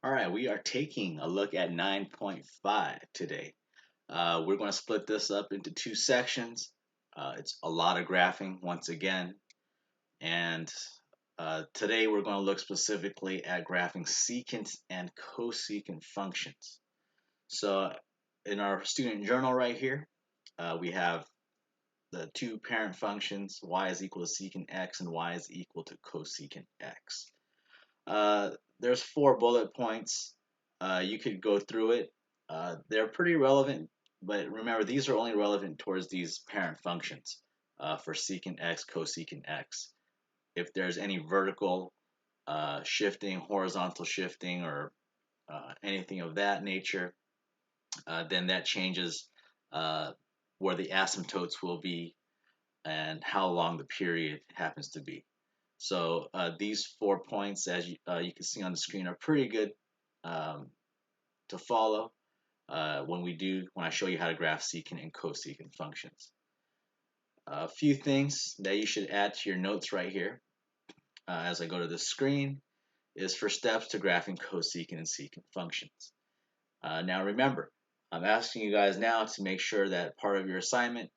All right, we are taking a look at 9.5 today. We're going to split this up into two sections. It's a lot of graphing once again. And today we're going to look specifically at graphing secant and cosecant functions. So in our student journal right here, we have the two parent functions, y is equal to secant x and y is equal to cosecant x. There's 4 bullet points. You could go through it. They're pretty relevant, but remember these are only relevant towards these parent functions for secant x, cosecant x. If there's any vertical shifting, horizontal shifting, or anything of that nature, then that changes where the asymptotes will be and how long the period happens to be. So these 4 points, as you can see on the screen, are pretty good to follow when I show you how to graph secant and cosecant functions. A few things that you should add to your notes right here as I go to the screen is for steps to graphing cosecant and secant functions. Now remember, I'm asking you guys now to make sure that part of your assignment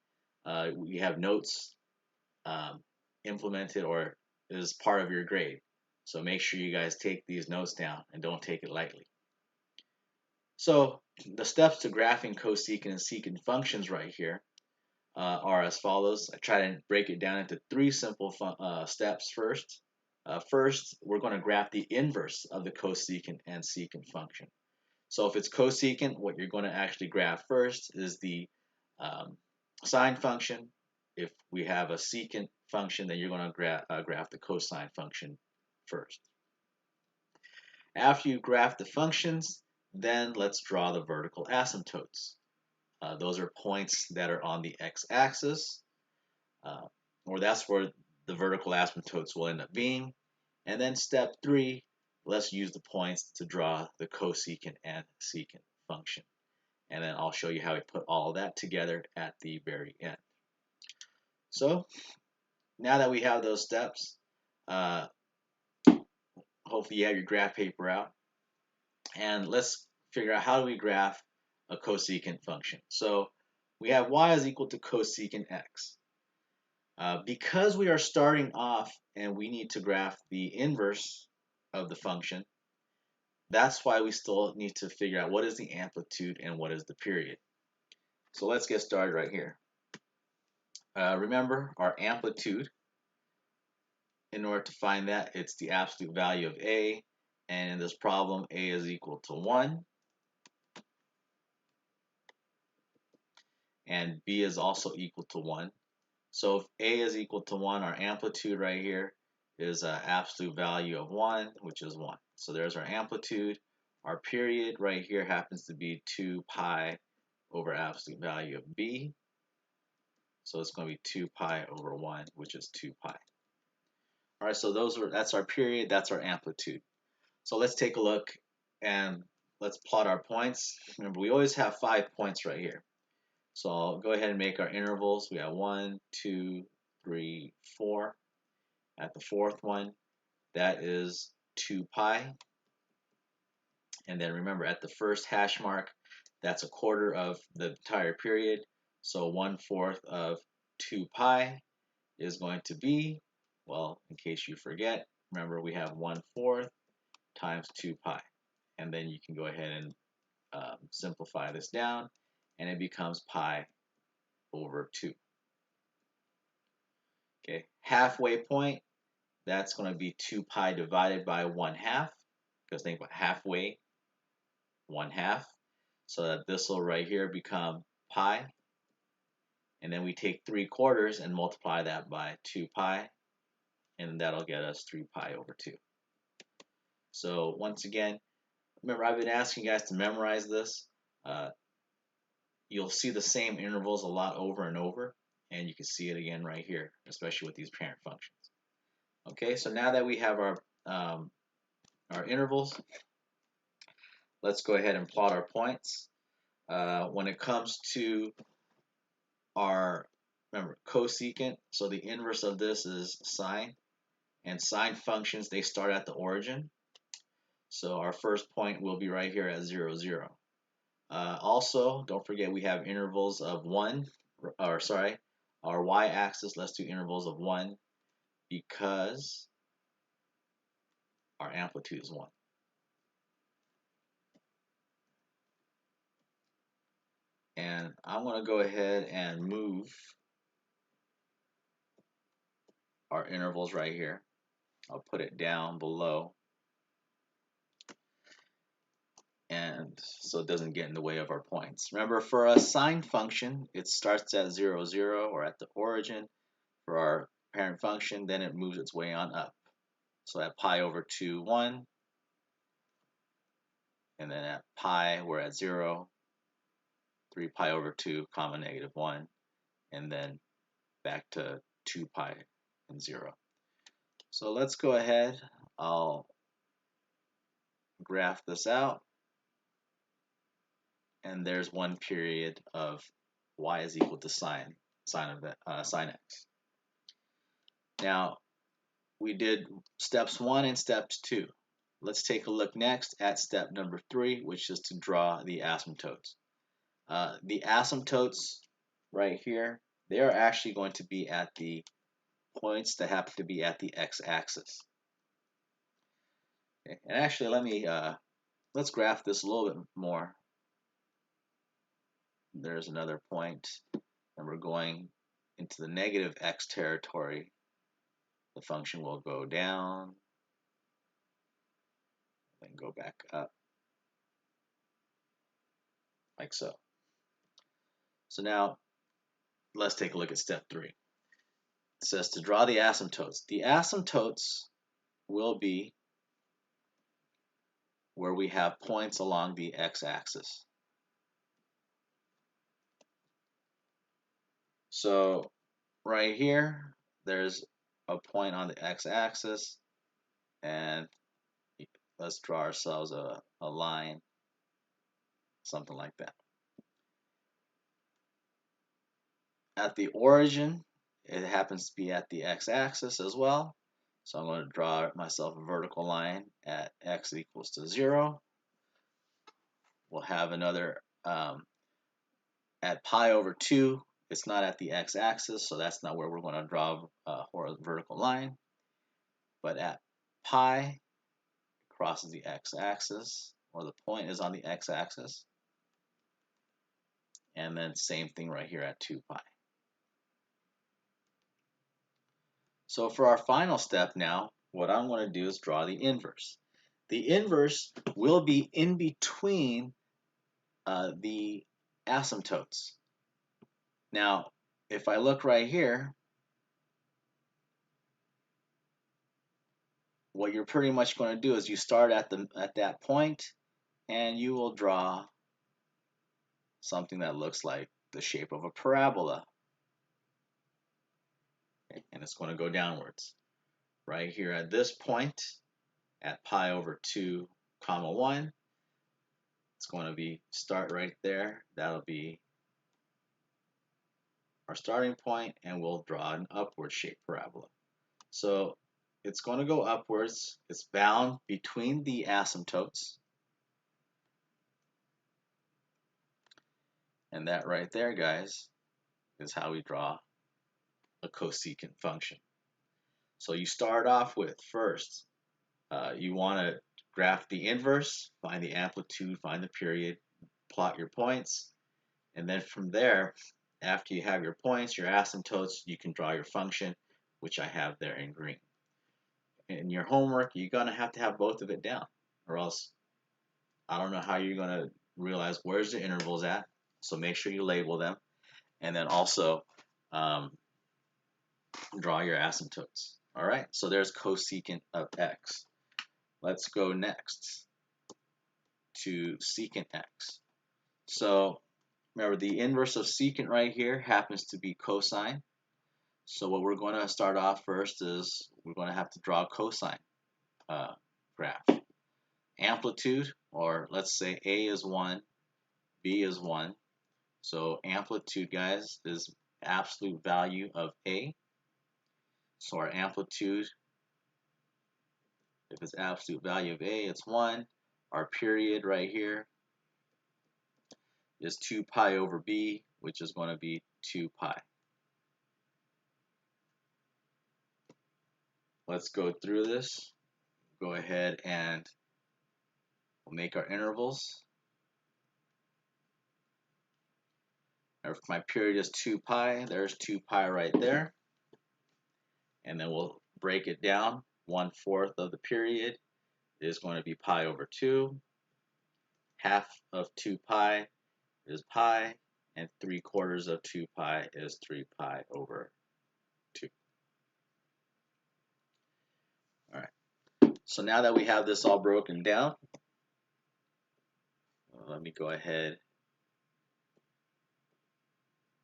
you have notes implemented or is part of your grade. So make sure you guys take these notes down and don't take it lightly. So the steps to graphing cosecant and secant functions right here are as follows. I try to break it down into 3 simple steps first. First, we're going to graph the inverse of the cosecant and secant function. So if it's cosecant, what you're going to actually graph first is the sine function. If we have a secant function, then you're going to graph the cosine function first. After you graph the functions, then let's draw the vertical asymptotes. Those are points that are on the x-axis, or that's where the vertical asymptotes will end up being. And then step 3, let's use the points to draw the cosecant and secant function. And then I'll show you how we put all of that together at the very end. So now that we have those steps, uh, hopefully you have your graph paper out. And let's figure out how do we graph a cosecant function. So we have y is equal to cosecant x. Because we are starting off and we need to graph the inverse of the function, that's why we still need to figure out what is the amplitude and what is the period. So let's get started right here. Remember our amplitude. In order to find that, it's the absolute value of a, and in this problem, a is equal to 1, and b is also equal to 1. So if a is equal to 1, our amplitude right here is an absolute value of 1, which is 1. So there's our amplitude. Our period right here happens to be 2 pi over absolute value of b. So it's going to be 2 pi over 1, which is 2 pi. All right, so that's our period, that's our amplitude. So let's take a look and let's plot our points. Remember, we always have 5 points right here. So I'll go ahead and make our intervals. We have 1, 2, 3, 4. At the 4th one, that is 2 pi. And then remember, at the first hash mark, that's a quarter of the entire period. So 1/4 of 2 pi is going to be, well, in case you forget, remember we have 1/4 times 2 pi. And then you can go ahead and simplify this down, and it becomes pi over 2. Okay, halfway point, that's going to be 2 pi divided by 1/2, because think about halfway, 1/2. So that this will right here become pi. And then we take 3/4 and multiply that by 2 pi, and that'll get us 3 pi over 2. So once again, remember I've been asking you guys to memorize this. You'll see the same intervals a lot over and over, and you can see it again right here, especially with these parent functions. Okay, so now that we have our intervals, let's go ahead and plot our points. When it comes to our, remember, cosecant, so the inverse of this is sine, and sine functions, they start at the origin. So our first point will be right here at 0, 0. Also, don't forget we have intervals of 1, or sorry, our y-axis, let's do intervals of 1 because our amplitude is 1. And I'm going to go ahead and move our intervals right here. I'll put it down below, and so it doesn't get in the way of our points. Remember, for a sine function, it starts at 0, 0 or at the origin. For our parent function, then it moves its way on up. So at pi over 2, 1, and then at pi, we're at 0, 3 pi over 2, comma, negative 1, and then back to 2 pi and 0. So let's go ahead. I'll graph this out, and there's one period of y is equal to sine x. Now, we did steps 1 and steps 2. Let's take a look next at step number 3, which is to draw the asymptotes. The asymptotes right here, they are actually going to be at the points that happen to be at the x-axis. Okay. And actually, let's graph this a little bit more. There's another point, and we're going into the negative x territory. The function will go down, then go back up, like so. So now, let's take a look at step 3. It says to draw the asymptotes. The asymptotes will be where we have points along the x-axis. So right here, there's a point on the x-axis, and let's draw ourselves a line, something like that. At the origin, it happens to be at the x-axis as well. So I'm going to draw myself a vertical line at x equals to 0. We'll have another at pi over 2. It's not at the x-axis, so that's not where we're going to draw a vertical line. But at pi, it crosses the x-axis, or the point is on the x-axis. And then same thing right here at 2 pi. So for our final step now, what I'm going to do is draw the inverse. The inverse will be in between the asymptotes. Now, if I look right here, what you're pretty much going to do is you start at that point, and you will draw something that looks like the shape of a parabola. Okay, and it's going to go downwards. Right here at this point, at pi over 2, comma 1, it's going to be start right there. That'll be our starting point, and we'll draw an upward shaped parabola. So it's going to go upwards. It's bound between the asymptotes. And that right there, guys, is how we draw a cosecant function. So you start off with first, you want to graph the inverse, find the amplitude, find the period, plot your points, and then from there, after you have your points, your asymptotes, you can draw your function, which I have there in green. In your homework, you're going to have both of it down, or else I don't know how you're going to realize where's the intervals at. So make sure you label them, and then also draw your asymptotes. All right, so there's cosecant of x. Let's go next to secant x. So remember, the inverse of secant right here happens to be cosine. So what we're going to start off first is we're going to have to draw a cosine graph. Amplitude, or let's say A is 1, B is 1. So amplitude, guys, is absolute value of A. So our amplitude If it's absolute value of A, it's 1. Our period right here is 2 pi over B, which is going to be 2 pi. Let's go through this. Go ahead and we'll make our intervals. If my period is 2 pi, there's 2 pi right there. And then we'll break it down. 1/4 of the period is going to be pi over 2. Half of 2 pi is pi. And 3/4 of 2 pi is 3 pi over 2. All right. So now that we have this all broken down, let me go ahead,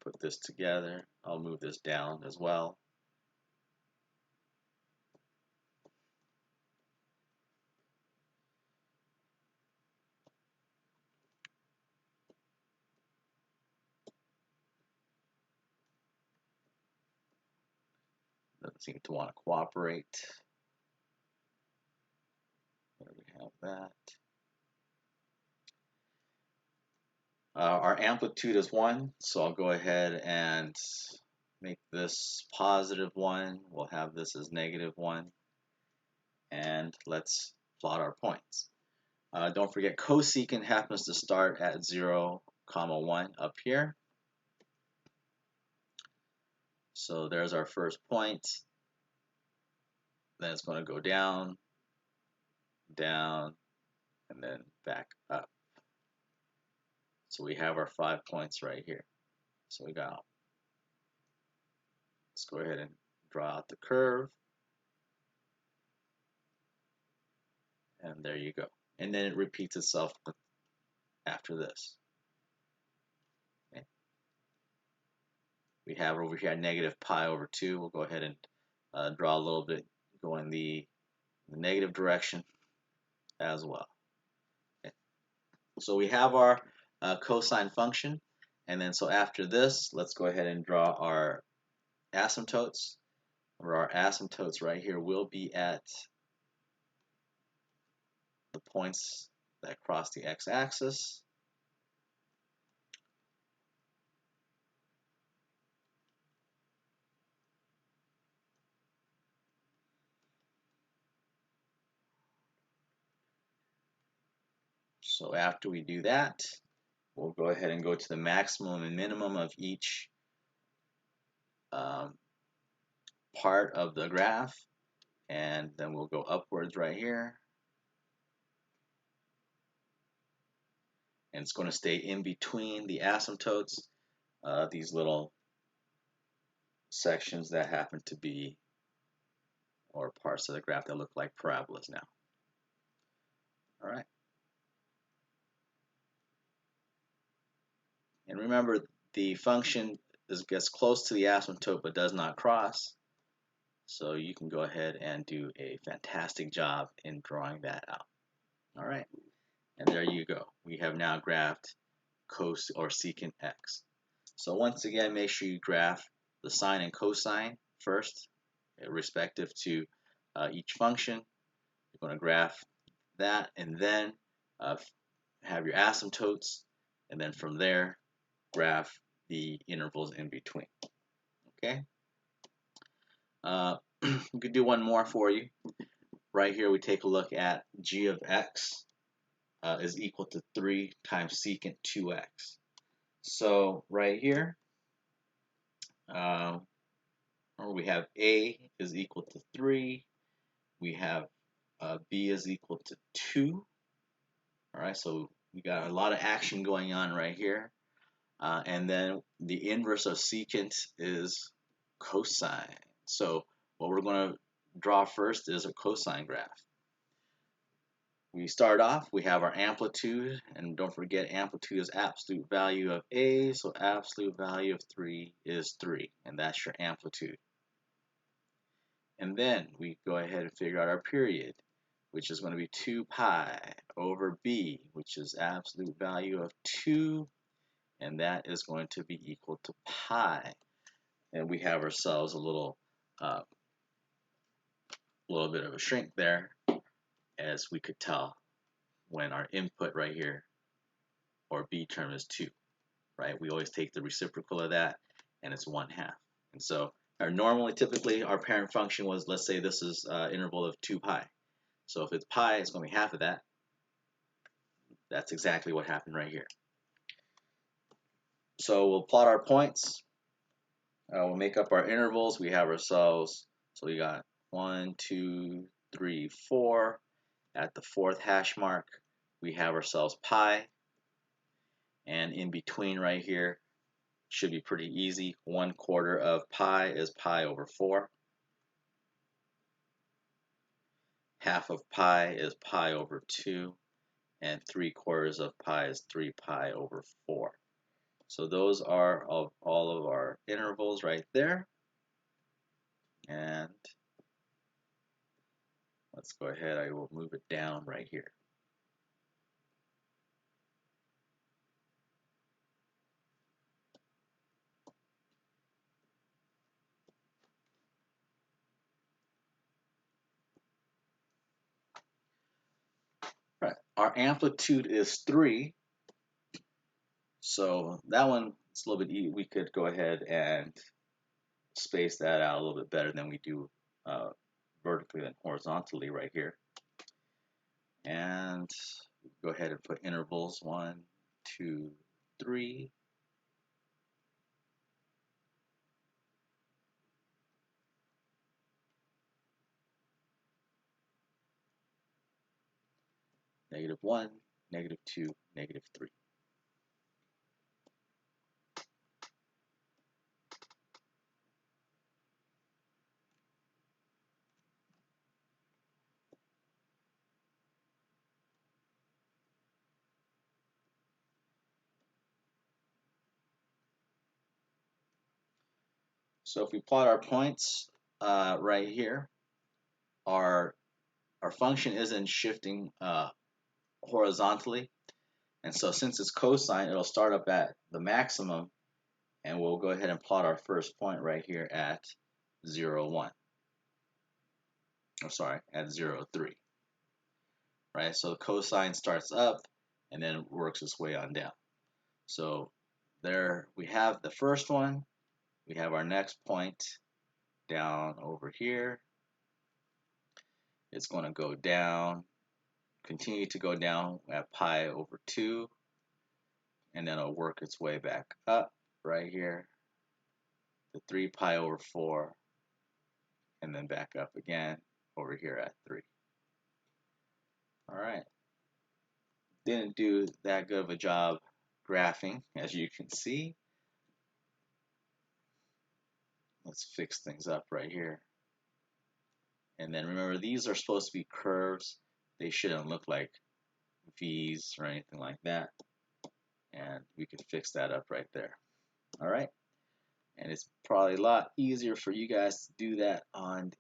put this together. I'll move this down as well. Doesn't seem to want to cooperate. There we have that. Our amplitude is 1, so I'll go ahead and make this positive 1. We'll have this as -1. And let's plot our points. Don't forget cosecant happens to start at 0, 1 up here. So there's our first point. Then it's going to go down, down, and then back up. So we have our 5 points right here. So we got, let's go ahead and draw out the curve. And there you go. And then it repeats itself after this. Okay. We have over here -pi over 2. We'll go ahead and draw a little bit going the negative direction as well. Okay. So we have our cosine function. And then so after this, let's go ahead and draw our asymptotes. Where our asymptotes right here will be at the points that cross the x-axis. So after we do that, we'll go ahead and go to the maximum and minimum of each part of the graph, and then we'll go upwards right here. And it's going to stay in between the asymptotes, these little sections that happen to be, or parts of the graph that look like parabolas now. All right. And remember, the function gets close to the asymptote but does not cross. So you can go ahead and do a fantastic job in drawing that out. All right. And there you go. We have now graphed cos or secant x. So once again, make sure you graph the sine and cosine first, respective to each function. You're going to graph that, and then have your asymptotes, and then from there, graph the intervals in between. Okay. We could do one more for you. Right here, we take a look at g of x is equal to 3 times secant 2x. So right here, we have a is equal to 3. We have b is equal to 2. All right, so we got a lot of action going on right here. And then the inverse of secant is cosine. So what we're going to draw first is a cosine graph. We start off, we have our amplitude, and don't forget amplitude is absolute value of A, so absolute value of 3 is 3, and that's your amplitude. And then we go ahead and figure out our period, which is going to be 2 pi over B, which is absolute value of 2, and that is going to be equal to pi. And we have ourselves a little bit of a shrink there. as we could tell when our input right here, or b term, is 2, right? We always take the reciprocal of that, and it's 1/2. And so typically, our parent function was, let's say this is interval of 2 pi. So if it's pi, it's going to be half of that. That's exactly what happened right here. So we'll plot our points. We'll make up our intervals. We have ourselves, so we got 1, 2, 3, 4. At the 4th hash mark, we have ourselves pi. And in between right here, should be pretty easy. 1/4 of pi is pi over 4. Half of pi is pi over 2. And 3/4 of pi is 3 pi over 4. So those are all of our intervals right there. And let's go ahead, I will move it down right here. Right, our amplitude is 3. So that one is a little bit easy. We could go ahead and space that out a little bit better than we do vertically than horizontally right here. And go ahead and put intervals 1, 2, 3. -1, -2, -3. So if we plot our points right here, our function isn't shifting horizontally, and so since it's cosine, it'll start up at the maximum, and we'll go ahead and plot our first point right here at 0, 1. Or sorry, at 0, 3. Right, so the cosine starts up and then works its way on down. So there we have the first one. We have our next point down over here. It's going to go down, continue to go down at pi over 2, and then it'll work its way back up right here to 3 pi over 4, and then back up again over here at 3. All right. Didn't do that good of a job graphing, as you can see. Let's fix things up right here. And then remember, these are supposed to be curves. They shouldn't look like V's or anything like that. And we can fix that up right there. All right. And it's probably a lot easier for you guys to do that on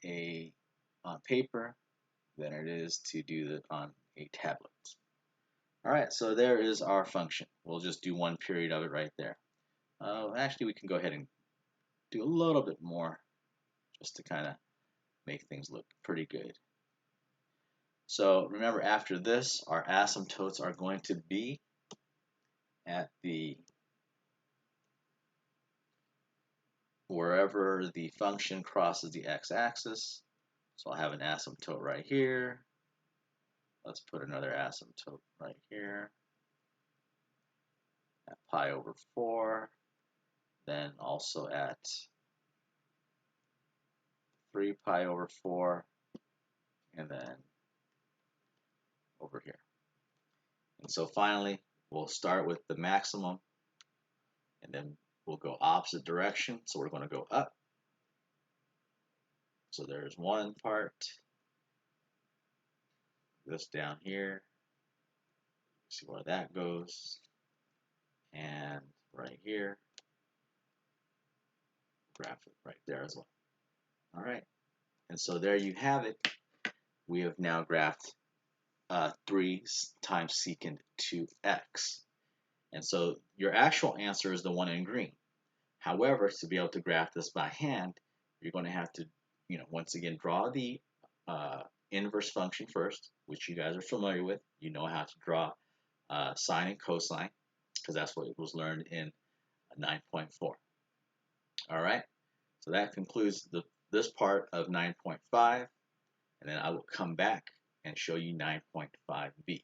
paper than it is to do it on a tablet. All right, so there is our function. We'll just do one period of it right there. Actually, we can go ahead and do a little bit more just to kind of make things look pretty good. So remember, after this, our asymptotes are going to be at wherever the function crosses the x-axis. So I'll have an asymptote right here. Let's put another asymptote right here at pi over 4. Then also at 3 pi over 4, and then over here. And so finally, we'll start with the maximum, and then we'll go opposite direction. So we're going to go up. So there's one part. This down here. See where that goes. And right here. Graph it right there as well. All right. And so there you have it. We have now graphed 3 times secant 2x. And so your actual answer is the one in green. However, to be able to graph this by hand, you're going to have to, once again, draw the inverse function first, which you guys are familiar with. You know how to draw sine and cosine, because that's what was learned in 9.4. All right, so that concludes this part of 9.5, and then I will come back and show you 9.5b.